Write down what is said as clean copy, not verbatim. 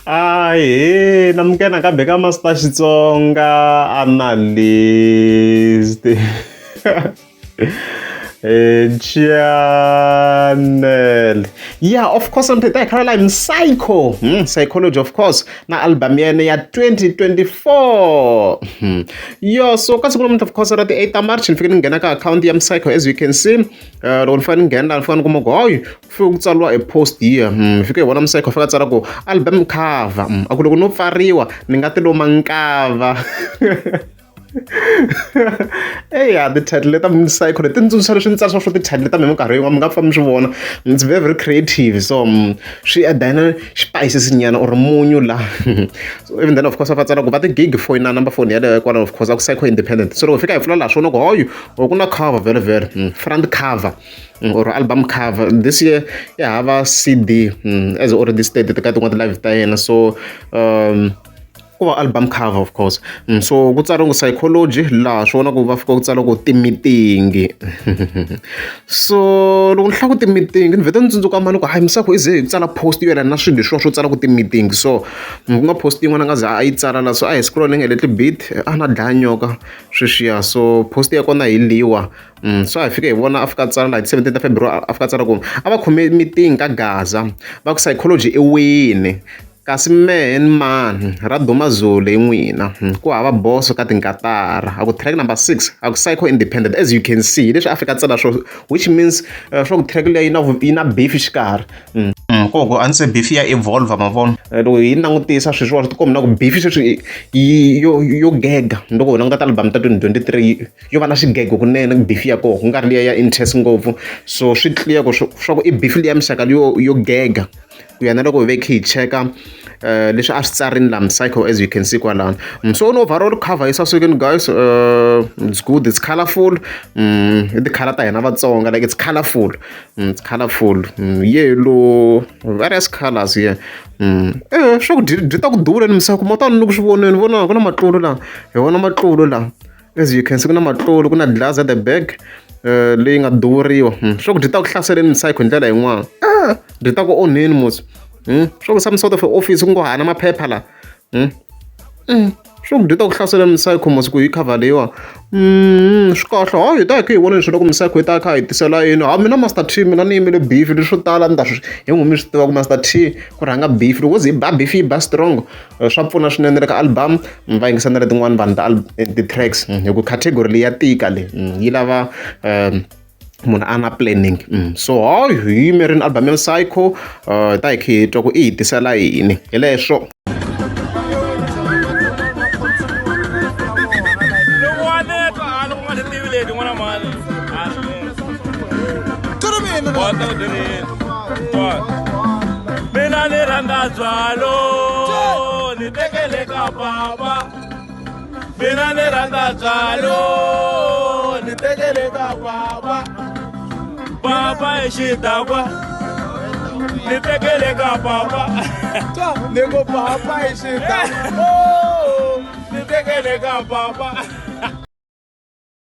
Ai, namukena kambe ka Master Xitsonga analyst. Channel. Yeah, of course, I'm the Caroline Psycho. Psychology, of course. Na album ya 2024. Yo, so kasi moment of course at the 8th of March, if you can get a account ya Psycho, as you can see, don't find again, I'll find go oy. Fukutsalwa a post here. If you can one Psycho fakatsala go album cover. Akulo no pfariwa, ninga tiluma nkava. Hey, yeah, the title let them Psycho. The things solutions are the title let them carry on from one. It's very, very creative. So she a diner spices in or monula. So even then, of course, I've got the gig for in a number for the other one, of course, Psycho independent. So if I feel like show no go you or gonna cover very, very front cover. Or album cover this year, yeah, I have a CD as already stated. The guy want the live time, so or album cover, of course. So good psychology la shona ku va fika ku tsala ku ti-meeting. So loko ni hlaya ku ti-meeting ni vheta ni tsundzuka mani ku hayi misako ize ku tsala post yo yelana na swilo leswiwa swo tsala ku ti-meeting. So ku nga post yin'wana nga za a yi tsala la so a hi scrolling a little bit a na dlaya nyoka sweswiya. So post ya kona hi liwa. So I fika hi vona a fika tsala like 17th February a fika tsala ku a va khome meeting ka Gaza va ku psychology i wini kasi man ra duma Zulu hi n'wina ku hava boss ka tinkatara a ku track number 6 a ku Psycho independent as you can see leswi Afrika tsala swo which means swa ku track leyi yi na beef xikarhi koko a ni se beef ya evolve mavona loko hi langutisa sweswiwa swi tikombi na ku beef sweswi yo gega loko hi languta album ta 2023 yo va na xigego kunene beef ya kona ku nga ri liya ya interest ngopfu so swi clear ku swa ku i beef liya mixaka yo gega ku ya na loko hi ve khe hi cheka leswi a swi tsarini laha Psycho as you can see kwalano. So an overall cover is also again guys it's good, it's colorful, the color ta hina Vatsonga like it's colorful, yellow, various colors here. Swa ku dyi ta ku dura ni Psycho mo tani loko swi voneni vona ku na matlolo laha hi vona matlolo laha as you can see ku na matlolo ku na glass at the back leyi nga duriwa swa ku dyi ta ku hlaseleni Psycho hi ndlela yin'wana dyi ta ku onheni mos swa ku some sort of office ku ngo hana maphepha la swa ku dyi ta ku hlaseleni Psycho mos ku hi cover leyiwa swi kahle hayi hi ta hi khe hi vona leswi loko Psycho hi ta kha hi tisela yini mina Master T mina ni yimele beef leswo tala ni ta swi hi n'wimi swi tiva ku Master T ku rhanga beef loko zi hi ba beef yi ba strong swa pfuna swinene le ka album va yingisa na letin'wana vanhu ti-tracks hi ku category leyi ya tika le yi lava munhu a na planning so hayi hi yimerini album ya Psycho hi ta hi khe hi twa ku i hi tisela yini hi leswo. Mina ni rhandza byalo ni tekele ka papa mina ni rhandza byalo ni tekele ka papa hi xidakwa ni tekele ka papa ni ku papa hi xidakwa ni tekele ka papa